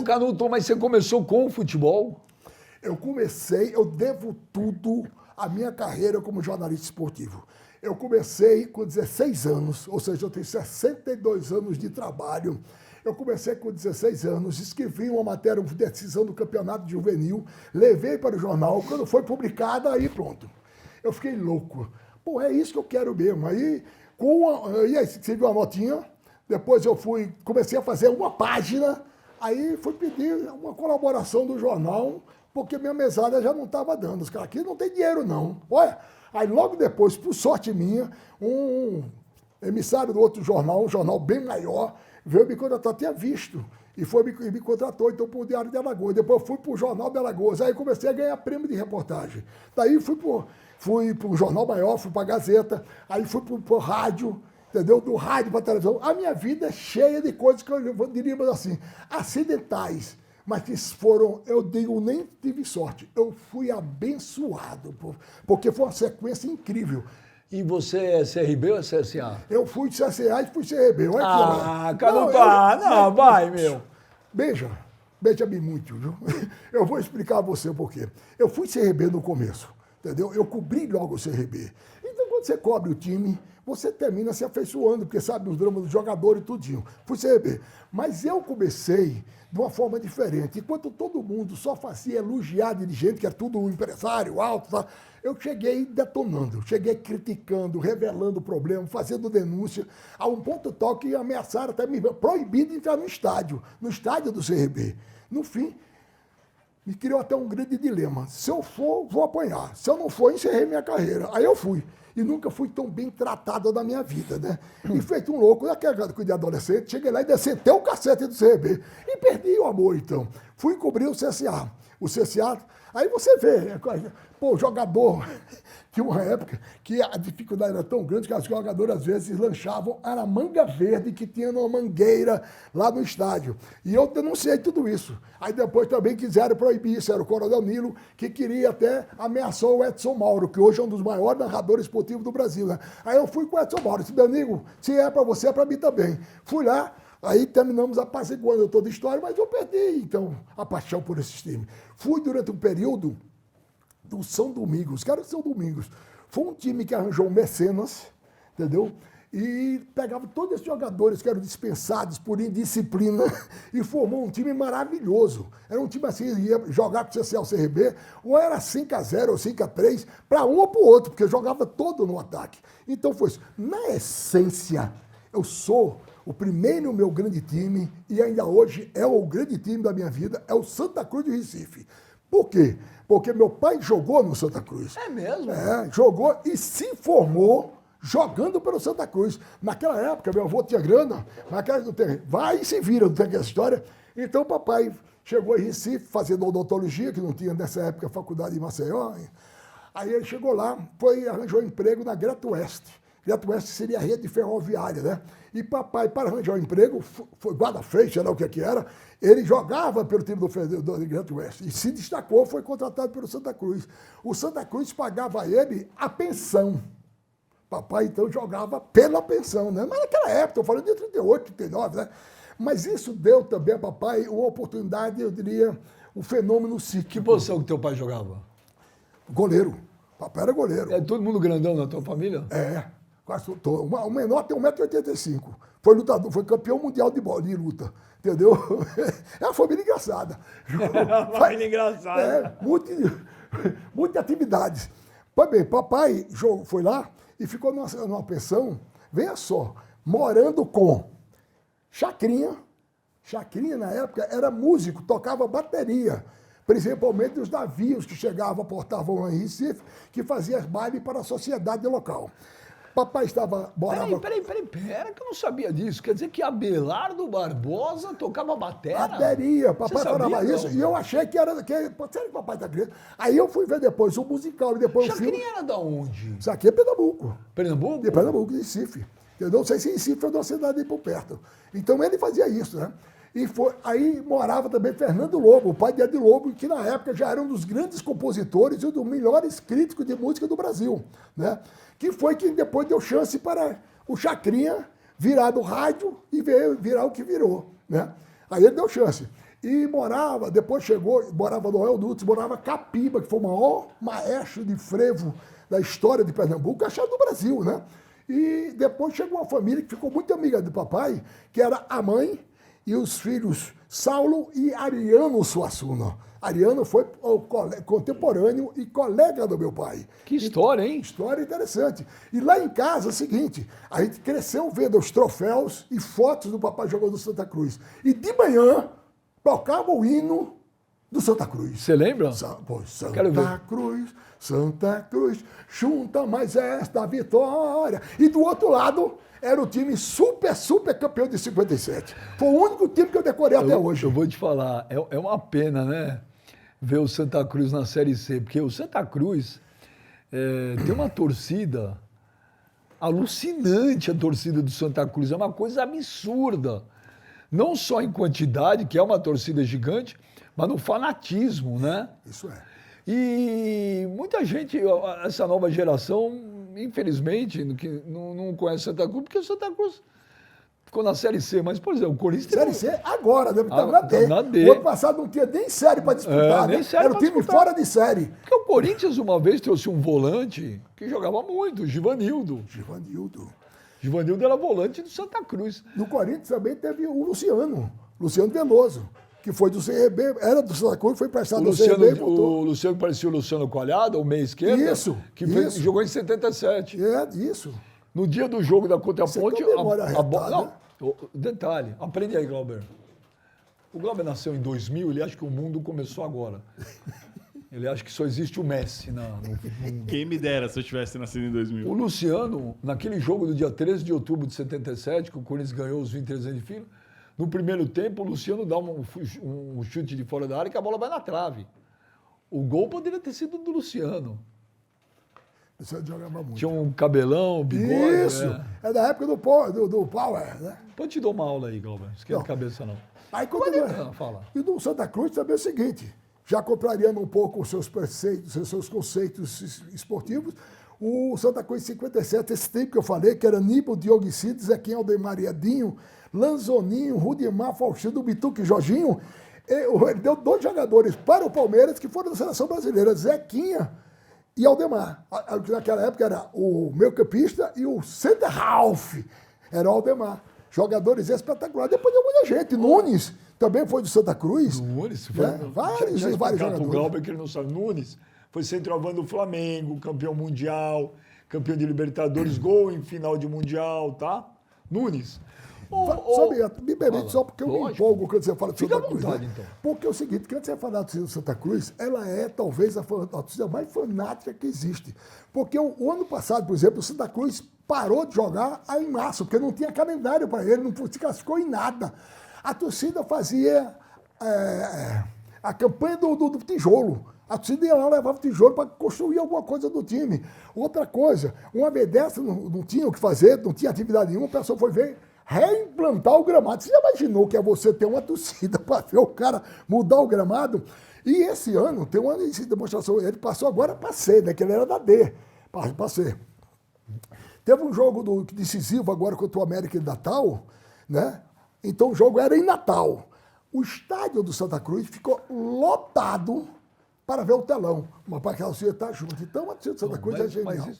Ô, Canuto, mas você começou com o futebol? Eu devo tudo à minha carreira como jornalista esportivo. Eu comecei com 16 anos, ou seja, eu tenho 62 anos de trabalho. Eu comecei com 16 anos, escrevi uma matéria, uma decisão do campeonato juvenil, levei para o jornal, quando foi publicada, aí pronto. Eu fiquei louco. Pô, é isso que eu quero mesmo. Aí, escrevi uma notinha, depois comecei a fazer uma página, aí fui pedir uma colaboração do jornal, porque minha mesada já não estava dando. Os caras aqui não tem dinheiro, não. Olha, aí logo depois, por sorte minha, um emissário do outro jornal, um jornal bem maior, veio me contratar, tinha visto, e me contratou, então, para o Diário de Alagoas. Depois fui para o Jornal de Alagoas, aí comecei a ganhar prêmio de reportagem. Daí fui para o Jornal Maior, fui para a Gazeta, aí fui para o rádio, entendeu? Do rádio para a televisão. A minha vida é cheia de coisas que eu diria assim, acidentais, mas que foram, eu digo, nem tive sorte. Eu fui abençoado, porque foi uma sequência incrível. E você é CRB ou é CSA? Eu fui de CSA e fui CRB. Olha Não, vai, meu. Beija-me muito, viu? Eu vou explicar a você o porquê. Eu fui CRB no começo, entendeu? Eu cobri logo o CRB. Então, quando você cobre o time, você termina se afeiçoando, porque sabe os dramas do jogador e tudinho. Fui CRB. Mas eu comecei de uma forma diferente. Enquanto todo mundo só fazia elogiar dirigente, que era tudo um empresário alto, tá? Eu cheguei detonando, cheguei criticando, revelando problema, fazendo denúncia, a um ponto tal que ameaçaram até me proibir de entrar no estádio do CRB. No fim, me criou até um grande dilema. Se eu for, vou apanhar. Se eu não for, encerrei minha carreira. Aí eu fui. E nunca fui tão bem tratado na minha vida, né? E feito um louco, naquela coisa de adolescente, cheguei lá e desci até o cacete do CRB. E perdi o amor, então. Fui cobrir o CSA. O CSA, aí você vê, pô, o jogador, tinha uma época que a dificuldade era tão grande que os jogadores às vezes lanchavam a manga verde que tinha numa mangueira lá no estádio. E eu denunciei tudo isso. Aí depois também quiseram proibir isso, era o Coronel Nilo, que queria até ameaçar o Edson Mauro, que hoje é um dos maiores narradores esportivos do Brasil, né? Aí eu fui com o Edson Mauro, disse, meu amigo, se é para você, é para mim também. Fui lá, aí terminamos apaziguando toda a história, mas eu perdi, então, a paixão por esses times. Fui durante um período do São Domingos, cara, São Domingos. Foi um time que arranjou um mecenas, entendeu? E pegava todos esses jogadores que eram dispensados por indisciplina e formou um time maravilhoso. Era um time assim, ia jogar com o CSA, o CRB, ou era 5-0 ou 5-3, para um ou para o outro, porque jogava todo no ataque. Então foi isso. Na essência, eu sou o primeiro meu grande time, e ainda hoje é o grande time da minha vida, é o Santa Cruz de Recife. Por quê? Porque meu pai jogou no Santa Cruz. É mesmo? É, jogou e se formou jogando pelo Santa Cruz. Naquela época, meu avô tinha grana, naquela não tem, vai e se vira, não tem aquela história. Então, papai chegou em Recife, fazendo odontologia, que não tinha nessa época faculdade em Maceió. Aí ele chegou lá, arranjou emprego na Great West. Great West seria a rede ferroviária, né? E papai, para arranjar um emprego, foi guarda-frente, sei lá o que era, ele jogava pelo time do Great West e se destacou, foi contratado pelo Santa Cruz. O Santa Cruz pagava a ele a pensão. Papai, então, jogava pela pensão, né? Mas naquela época, eu falando de 38, 39, né? Mas isso deu também a papai uma oportunidade, eu diria, um fenômeno cíclico. Que posição que teu pai jogava? Goleiro. Papai era goleiro. É todo mundo grandão na tua família? É. O menor tem 1,85 m. Foi lutador, foi campeão mundial de luta. Entendeu? É uma família engraçada. Família engraçada. É, muitas atividades. Pois bem, papai foi lá e ficou numa pensão, venha só, morando com Chacrinha. Chacrinha, na época, era músico, tocava bateria. Principalmente os navios que chegavam, portavam em Recife, que faziam baile para a sociedade local. Papai morava... Peraí, que eu não sabia disso. Quer dizer que Abelardo Barbosa tocava batera? Bateria. Papai falava isso e eu achei que era... Sério que papai tá criança? Aí eu fui ver depois o musical e depois o filme. Chacrinha era da onde? Isso aqui é Pernambuco. Pernambuco? De Pernambuco, de Recife. Eu não sei se Recife é de uma cidade aí por perto. Então ele fazia isso, né? E aí morava também Fernando Lobo, o pai de Ed Lobo, que na época já era um dos grandes compositores e um dos melhores críticos de música do Brasil, né? Que foi quem depois deu chance para o Chacrinha virar do rádio e virar o que virou, né? Aí ele deu chance. E depois morava no El Dutres, morava Capiba, que foi o maior maestro de frevo da história de Pernambuco, achado do Brasil, né? E depois chegou uma família que ficou muito amiga do papai, que era a mãe e os filhos Saulo e Ariano Suassuna. Ariano foi contemporâneo e colega do meu pai. Que história, hein? História interessante. E lá em casa, é o seguinte, a gente cresceu vendo os troféus e fotos do papai jogando no Santa Cruz. E de manhã, tocava o hino do Santa Cruz. Você lembra? Santa Cruz, junta mais esta vitória. E do outro lado, era o time super campeão de 57. Foi o único time que eu decorei até hoje. Eu vou te falar, é uma pena, né? Ver o Santa Cruz na Série C, porque o Santa Cruz tem uma torcida alucinante, a torcida do Santa Cruz, é uma coisa absurda. Não só em quantidade, que é uma torcida gigante, mas no fanatismo, né? Isso é. E muita gente, essa nova geração, infelizmente, não conhece Santa Cruz, porque o Santa Cruz ficou na Série C, mas, por exemplo, o Corinthians... Série C agora, né? Tá na D. na D. O ano passado não tinha nem série para disputar, né? Nem série Era o pra time disputar. fora de série. Porque o Corinthians, uma vez, trouxe um volante que jogava muito, o Givanildo. Givanildo era volante do Santa Cruz. No Corinthians também teve o Luciano Veloso, que foi do CRB, era do Santa Cruz, foi emprestado do CRB e voltou. O Luciano que parecia o Luciano Colhado, o meia esquerda. Isso, Que isso. jogou em 77. Isso. No dia do jogo da Contra a Ponte... Você tem memória arretada. Detalhe, aprende aí, Glauber. O Glauber nasceu em 2000, ele acha que o mundo começou agora. Ele acha que só existe o Messi no mundo. Quem me dera se eu tivesse nascido em 2000. O Luciano, naquele jogo do dia 13 de outubro de 77, que o Corinthians ganhou os 23 anos de fila, no primeiro tempo, o Luciano dá um chute de fora da área que a bola vai na trave. O gol poderia ter sido do Luciano. O Luciano jogava muito. Tinha um cabelão, bigode. Isso. É da época do Power, né? Pode te dar uma aula aí, Glauber. Não esquenta a cabeça, não. Aí Fala. E do Santa Cruz também é o seguinte, já contrariando um pouco os seus preceitos, os seus conceitos esportivos, o Santa Cruz 57, esse tempo que eu falei, que era Aníbal, Diogo Cides, Zequinha, Aldemar e Edinho, Lanzoninho, Rudimar, Faustino, Bituque e Jorginho, ele deu 2 jogadores para o Palmeiras que foram da seleção brasileira, Zequinha e Aldemar. Naquela época era o meio-campista e o center half, era o Aldemar. Jogadores espetaculares. Depois deu muita gente. Nunes também foi do Santa Cruz. Nunes? Vários jogadores. O Glauber, que ele não sabe. Nunes foi centroavante do Flamengo, campeão mundial, campeão de Libertadores, gol em final de Mundial, tá? Nunes. Sabe, me permite só porque eu me empolgo quando você fala de Fica Santa à Cruz. vontade, Né? então. Porque é o seguinte, quando você fala de Santa Cruz, ela é talvez a torcida mais fanática que existe. Porque o ano passado, por exemplo, o Santa Cruz parou de jogar em março, porque não tinha calendário para ele, não se classificou em nada. A torcida fazia a campanha do tijolo. A torcida ia lá, levava tijolo para construir alguma coisa do time. Outra coisa, uma vez dessa não tinha o que fazer, não tinha atividade nenhuma, a pessoa foi ver reimplantar o gramado. Você já imaginou que é você ter uma torcida para ver o cara mudar o gramado? E esse ano tem uma demonstração, ele passou agora para C, né, que ele era da D, para C. Teve um jogo decisivo agora contra o América em Natal, né? Então o jogo era em Natal. O estádio do Santa Cruz ficou lotado para ver o telão. Mas para que a torcida está junto. Então a torcida do Santa Cruz é genial.